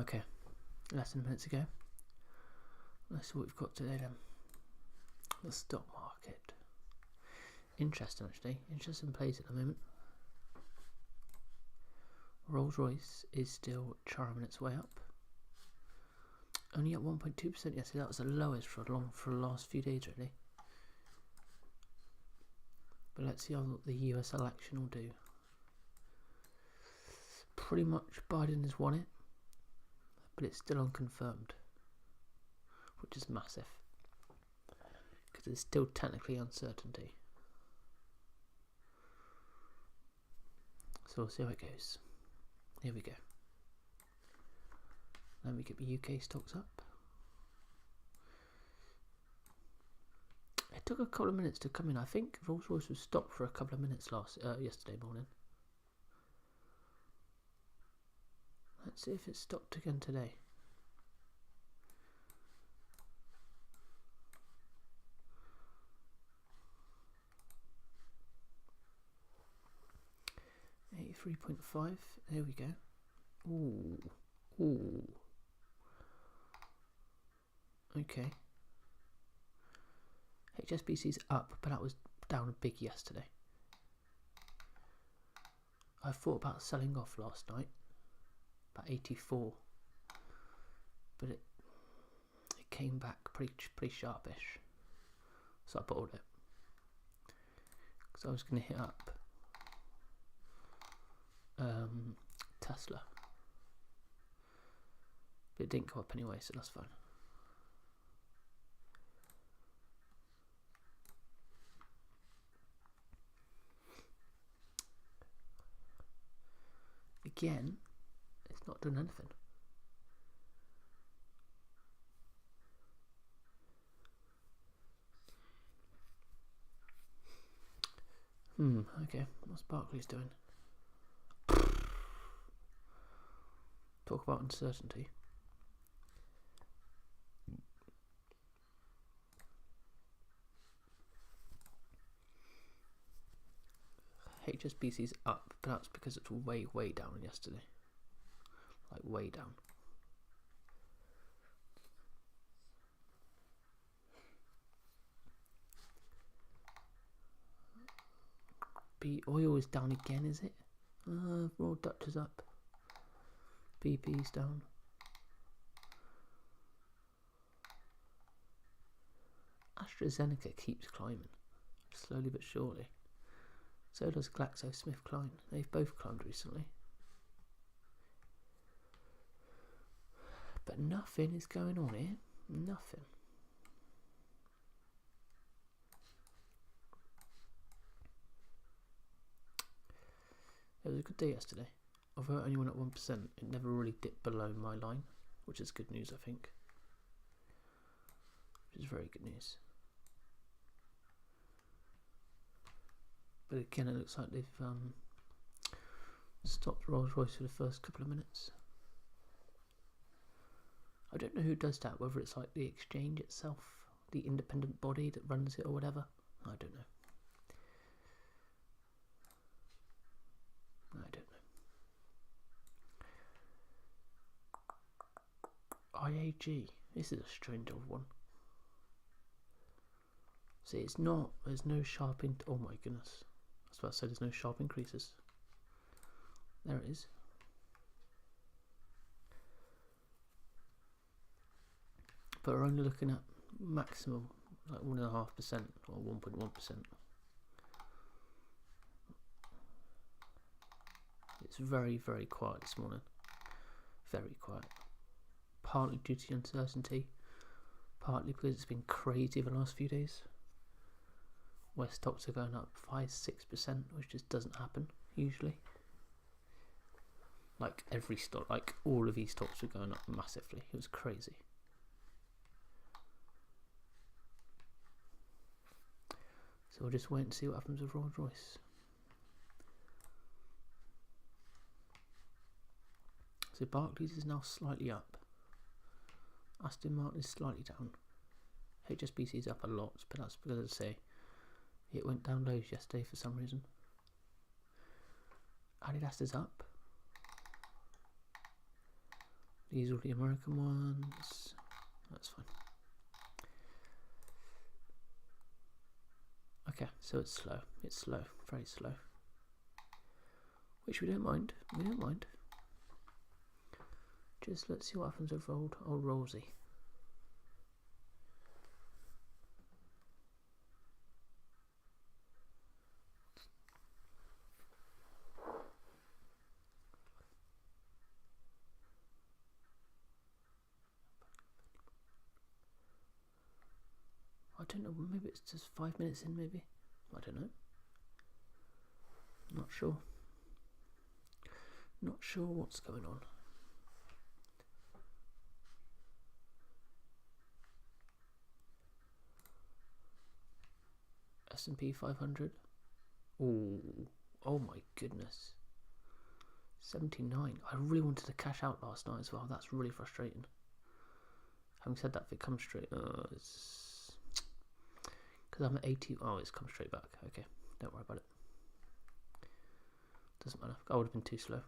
Okay, less than a minute ago. Let's see what we've got today then. The stock market. Interesting actually. Interesting place at the moment. Rolls-Royce is still charming its way up. Only at 1.2% yesterday. That was the lowest for the last few days really. But let's see how the US election will do. Pretty much Biden has won it, but it's still unconfirmed, which is massive because it's still technically uncertainty. So we'll see how it goes. Here we go. Let me get the UK stocks up. It took a couple of minutes to come in. I think Rolls-Royce was stopped for a couple of minutes yesterday morning. Let's see if it's stopped again today. $83.5. There we go. Ooh. Okay. HSBC's up, but that was down big yesterday. I thought about selling off last night, about 84, but it came back pretty sharpish, so I bought it because I was going to hit up Tesla, but it didn't go up anyway, so that's fine. Again, it's not doing anything. Okay, what's Barclays doing? Talk about uncertainty. HSBC's up, but that's because it's way down yesterday. Like way down. Oil is down again, is it? Raw Dutch is up. BP's down. AstraZeneca keeps climbing, slowly but surely. So does GlaxoSmithKline. They've both climbed recently. But nothing is going on here. Nothing. It was a good day yesterday. Although it only went at 1%, it never really dipped below my line, which is good news, I think. Which is very good news. But again, it looks like they've stopped Rolls-Royce for the first couple of minutes. I don't know who does that, whether it's like the exchange itself, the independent body that runs it or whatever. I don't know. IAG. This is a strange old one. See, it's not. There's no sharp. Oh my goodness. I was about to say there's no sharp increases. There it is. But we're only looking at maximum like 1.5% or 1.1%. It's very quiet this morning. Very quiet. Partly due to the uncertainty, partly because it's been crazy the last few days, where stocks are going up 5-6%, which just doesn't happen usually. Like every stock, like all of these stocks were going up massively. It was crazy. So we'll just wait and see what happens with Rolls-Royce. So Barclays is now slightly up. Aston Martin is slightly down. HSBC is up a lot, but that's because, as I say, it went down lows yesterday for some reason. Adidas is up. These are the American ones. That's fine. Okay, so it's slow. It's slow, very slow. Which we don't mind. We don't mind. Just let's see what happens with old Rosie. I don't know, maybe it's just 5 minutes in, maybe. I don't know. Not sure. Not sure what's going on. S&P 500. Oh, oh my goodness. 79. I really wanted to cash out last night as well. That's really frustrating. Having said that, if it comes straight, it's because I'm at 80. Oh, it's come straight back. Okay, don't worry about it. Doesn't matter. I would have been too slow.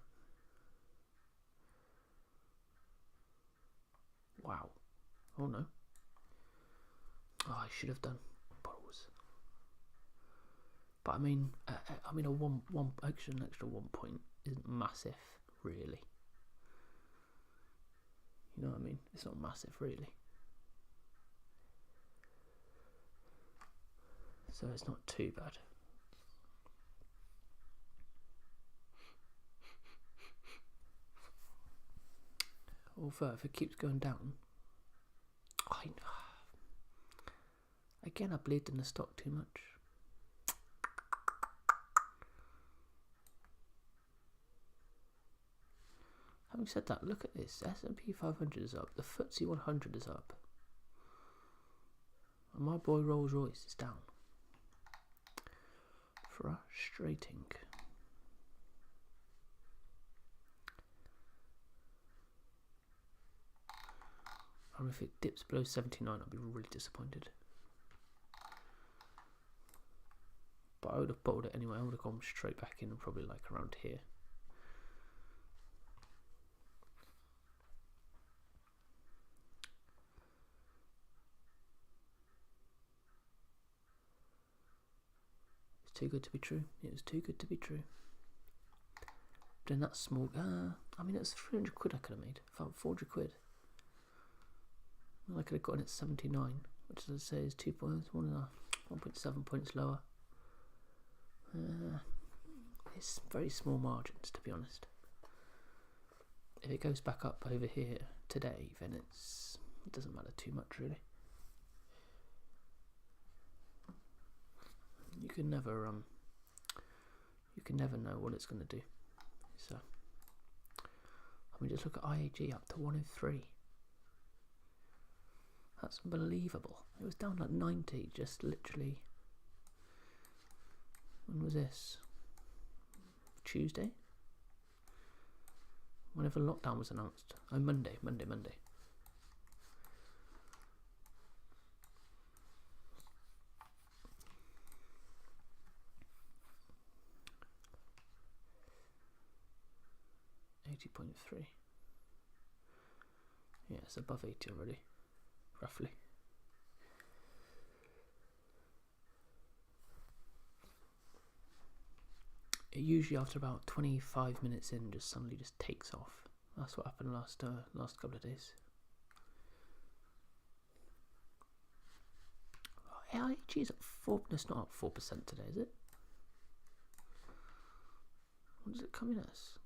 Wow. Oh no. Oh, I should have done bottles. But I mean, an extra 1 point isn't massive, really. You know what I mean? It's not massive, really. So it's not too bad. Although if it keeps going down, again I believed in the stock too much. Having said that, look at this. S&P 500 is up. The FTSE 100 is up. And my boy Rolls Royce is down. Frustrating. I mean, if it dips below 79, I'll be really disappointed. But I would have bottled it anyway. I would have gone straight back in and probably like around here. It's too good to be true. It was too good to be true. But then that small, I mean, it's 300 quid I could have made. About 400 quid. I could have gotten it 79, which as I say is 2 points, 1.7 points lower. It's very small margins, to be honest. If it goes back up over here today, then it doesn't matter too much, really. You can never know what it's going to do. So, I mean, just look at IAG up to 103. That's unbelievable. It was down like 90, just literally. When was this? Tuesday? Whenever lockdown was announced. Oh, Monday. 80.3. Yeah, it's above 80 already. Roughly. It usually after about 25 minutes in just suddenly just takes off. That's what happened last couple of days. AIG is at 4. No, it's not up 4% today, is it? What does it come in as?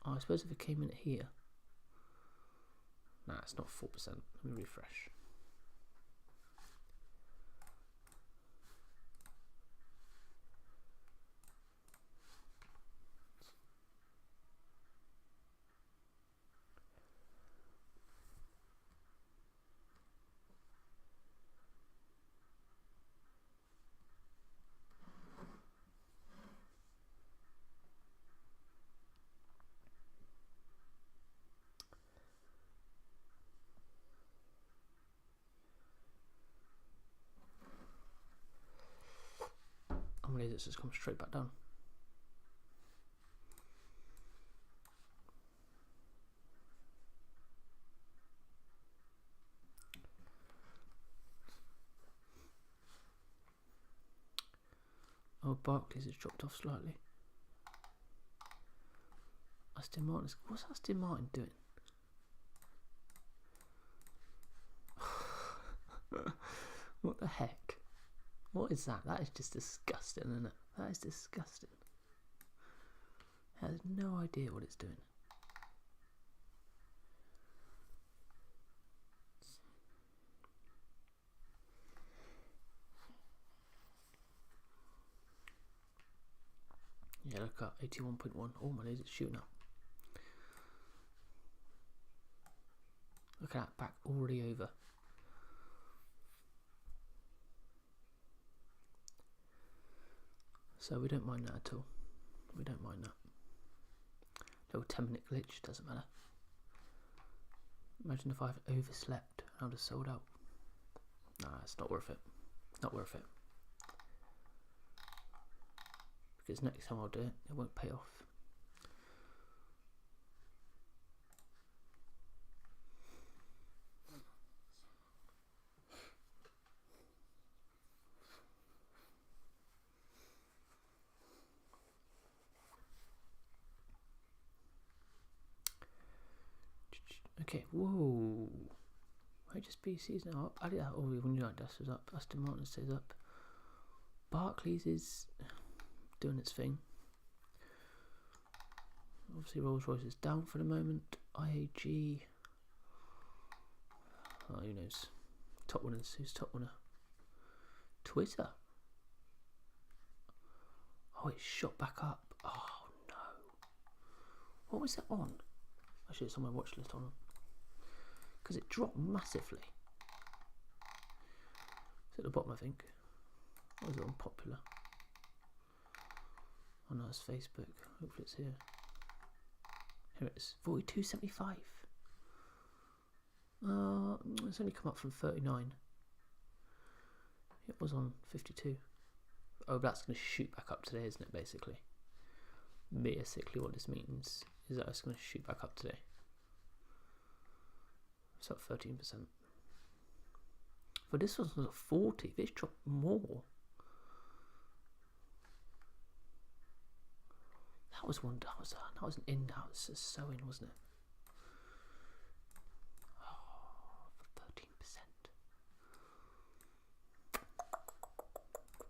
Oh, I suppose if it came in at here. Nah, it's not 4%. Let me refresh. This has come straight back down. Oh, Barclays has dropped off slightly. Aston Martin. What's Aston Martin doing? What the heck? What is that? That is just disgusting, isn't it? That is disgusting. It has no idea what it's doing. Yeah, look at 81.1. Oh my days, it's shooting up. Look at that, back already over. So we don't mind that at all. We don't mind that. Little 10-minute glitch, doesn't matter. Imagine if I've overslept and I'd have sold out. Nah, it's not worth it. Not worth it. Because next time I'll do it, it won't pay off. Okay, whoa. HSBC's now up. Oh, United is up. Aston Martin stays up. Barclays is doing its thing. Obviously Rolls Royce is down for the moment. IAG, oh, who knows. Top winners. Who's top winner? Twitter. Oh, it's shot back up. Oh no. What was that on? Actually, it's on my watch list on. Because it dropped massively. It's at the bottom, I think. Or is it on popular? Oh no, it's Facebook. Hopefully it's here. Here it is. 42.75. It's only come up from 39. It was on 52. Oh, that's going to shoot back up today, isn't it, basically? Basically what this means is that it's going to shoot back up today. It's up 13%. But this one's at 40. This dropped more. That was one. That was an in. That was a sewing, wasn't it? Oh, for 13%.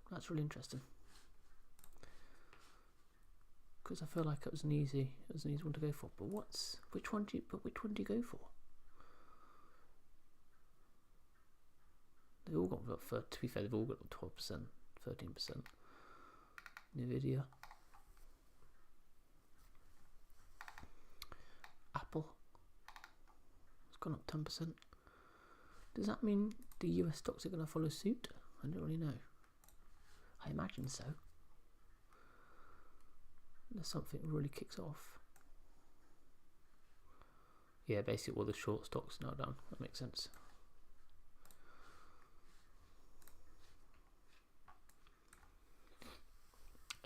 That's really interesting. Because I feel like it was an easy one to go for. But which one do you go for? They all got to be fair, they've all got 12%, 13%. Nvidia. Apple. It's gone up 10%. Does that mean the US stocks are going to follow suit? I don't really know. I imagine so. Unless something really kicks off. Yeah, basically all the short stocks now down. That makes sense.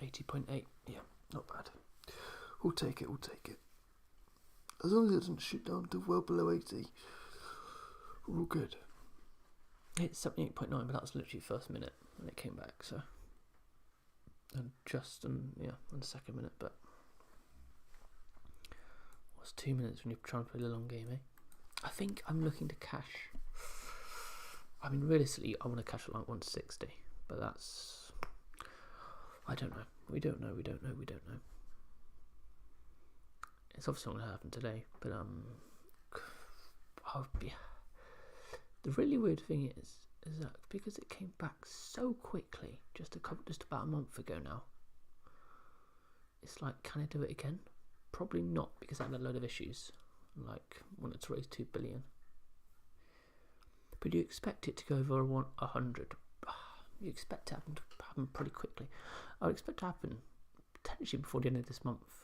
$80.8. Yeah, not bad. We'll take it. As long as it doesn't shoot down to well below 80, we're all good. It's 78.9, but that was literally first minute when it came back, so. And on the second minute, but. What's 2 minutes when you're trying to play the long game, eh? I think I'm looking to cash. I mean, realistically, I want to cash at like 160, but that's. I don't know. We don't know. It's obviously not going to happen today, but the really weird thing is that because it came back so quickly, just about a month ago now, it's like, can I do it again? Probably not, because I had a load of issues, like wanted to raise 2 billion. But you expect it to go over 100. You expect it to happen pretty quickly. I would expect to happen potentially before the end of this month.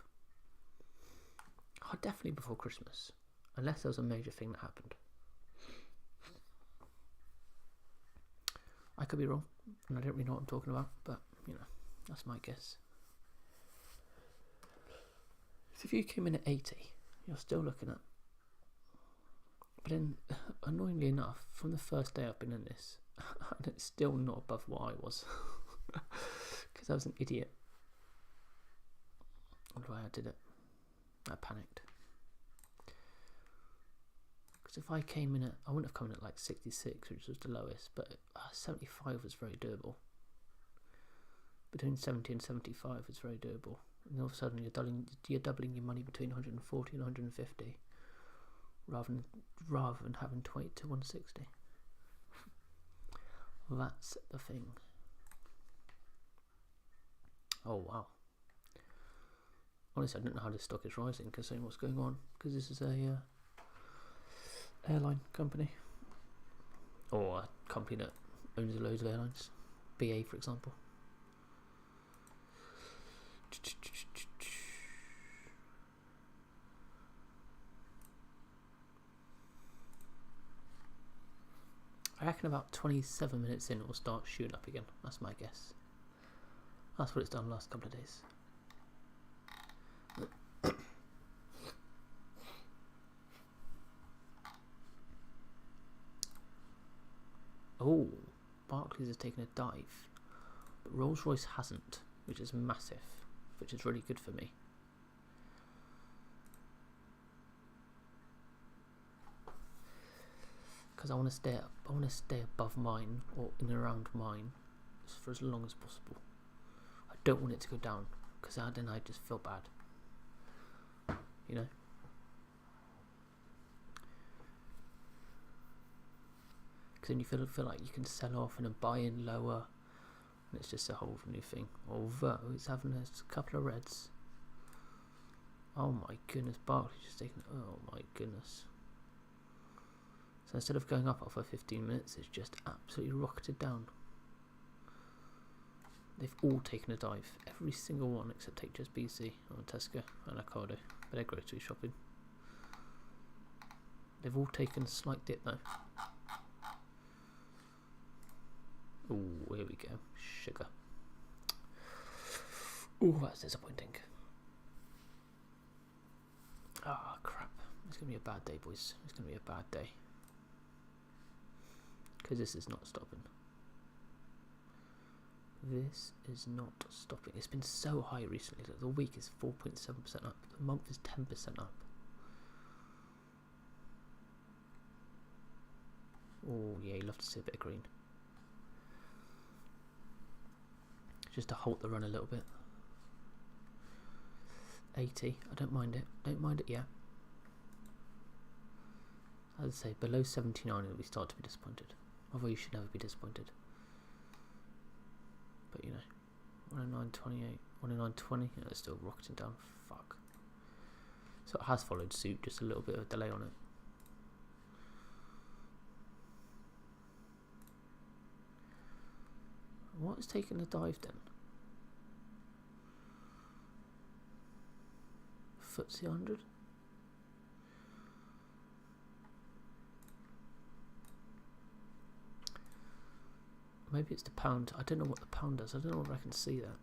Definitely before Christmas, unless there was a major thing that happened. I could be wrong, and I don't really know what I'm talking about, but that's my guess. So if you came in at 80, you're still looking at. But then, annoyingly enough, from the first day I've been in this, and it's still not above what I was. Because I was an idiot. That's why I did it. I panicked. Because if I came in at, I wouldn't have come in at like 66, which was the lowest, but 75 was very doable. Between 70 and 75 is very doable. And all of a sudden you're doubling your money between 140 and 150, rather than having to wait to 160. That's the thing. Oh wow. Honestly, I don't know how this stock is rising considering what's going on, because this is a airline company, or a company that owns loads of airlines. BA, for example. I reckon about 27 minutes in it will start shooting up again. That's my guess. That's what it's done the last couple of days. Oh, Barclays has taken a dive, but Rolls-Royce hasn't, which is massive, which is really good for me. Because I want to stay above mine, or in and around mine, for as long as possible. I don't want it to go down, because then I just feel bad. You know. Because then you feel like you can sell off and then buy in lower, and it's just a whole new thing. Although it's having a couple of reds. Oh my goodness, Barclays just taking. Oh my goodness. So instead of going up for 15 minutes, it's just absolutely rocketed down. They've all taken a dive. Every single one except HSBC or Tesco and Ocado. But they're grocery shopping. They've all taken a slight dip though. Oh, here we go. Sugar. Oh, that's disappointing. Ah, crap. It's going to be a bad day, boys. It's going to be a bad day. Because this is not stopping. This is not stopping. It's been so high recently. Like the week is 4.7% up. The month is 10% up. Oh, yeah, you love to see a bit of green. Just to halt the run a little bit. 80. I don't mind it. Don't mind it yet. As I say, below 79 we start to be disappointed. Although you should never be disappointed. But you know, 109.28, 109.20, yeah, it's still rocketing down. Fuck. So it has followed suit, just a little bit of a delay on it. What is taking the dive then? FTSE 100? Maybe it's the pound. I don't know what the pound does. I don't know if I can see that.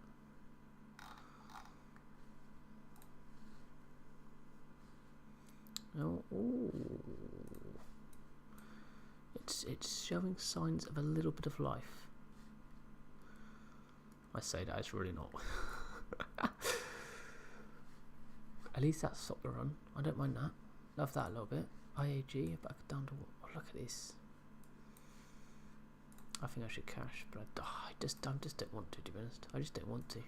Oh, ooh. It's showing signs of a little bit of life. I say that, it's really not. At least that stopped the run. I don't mind that. Love that a little bit. IAG back down to what? Oh, look at this. I think I should cash, but I just don't want to be honest. I just don't want to.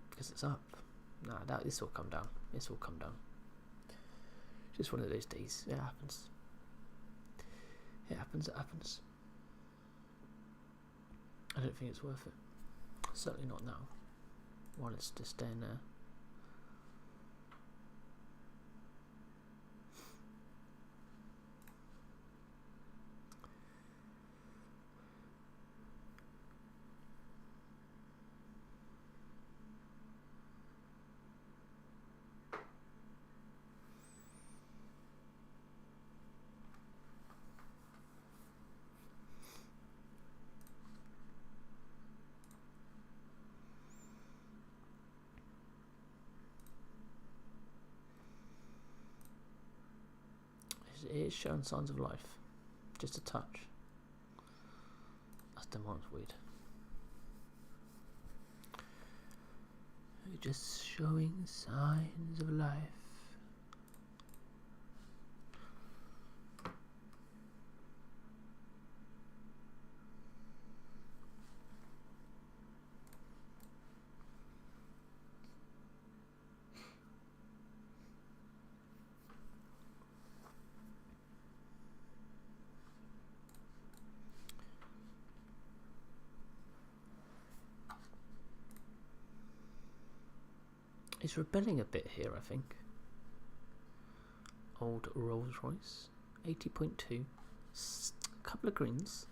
Because it's up. Nah, this will come down. This will come down. Just one of those days. It happens. It happens, it happens. I don't think it's worth it. Certainly not now. While it's just staying there. It is showing signs of life. Just a touch. A demand's weird. Just showing signs of life. It's rebelling a bit here, I think. Old Rolls Royce, 80.2. A couple of greens.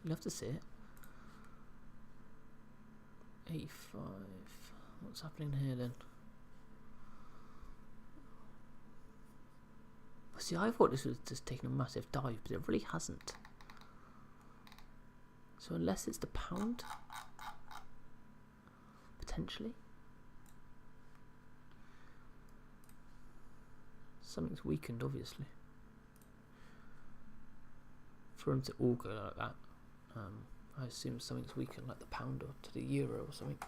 Love to see it. 85. What's happening here then? See, I thought this was just taking a massive dive, but it really hasn't. So unless it's the pound, potentially. Something's weakened, obviously. For them to all go like that, I assume something's weakened, like the pound or to the euro or something.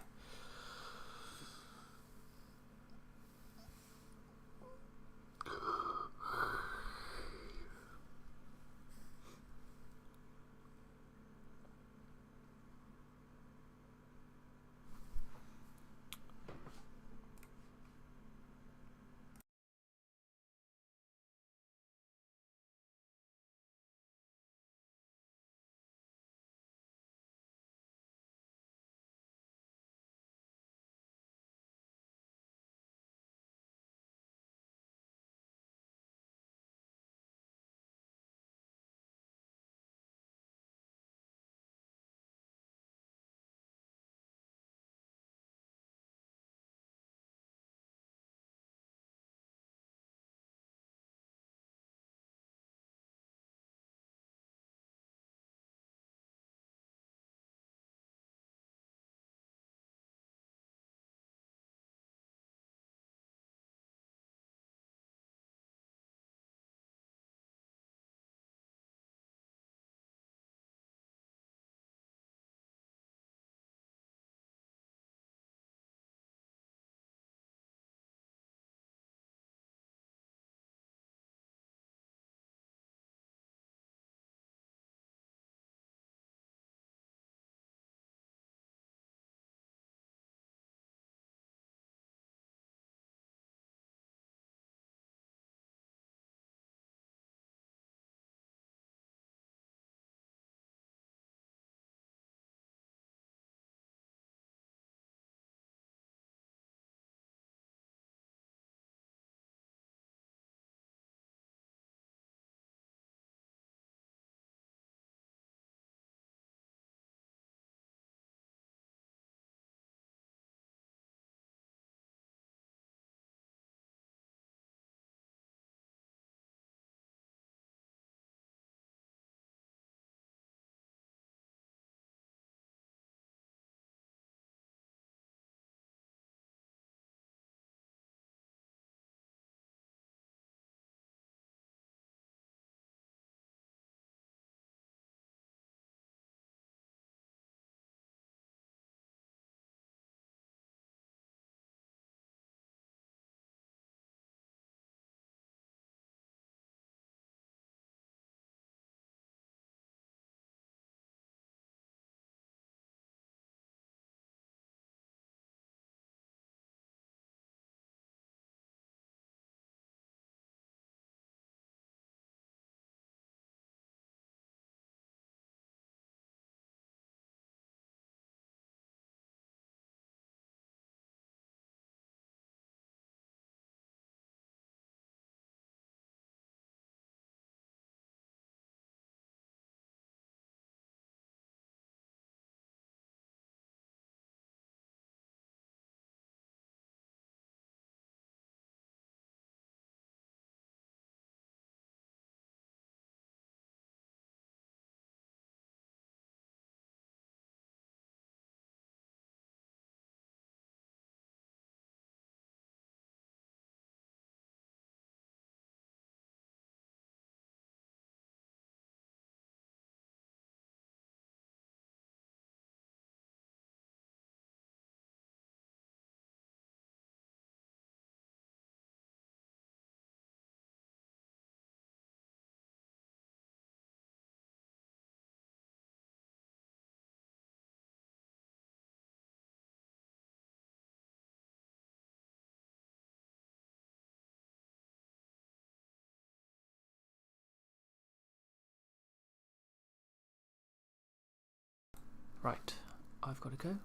Right, I've got to go.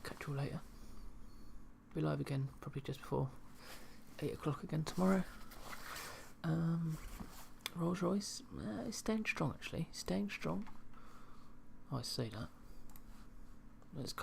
Catch you all later. Be live again, probably just before 8 o'clock again tomorrow. Rolls Royce, it's staying strong actually. Staying strong. I say that. It's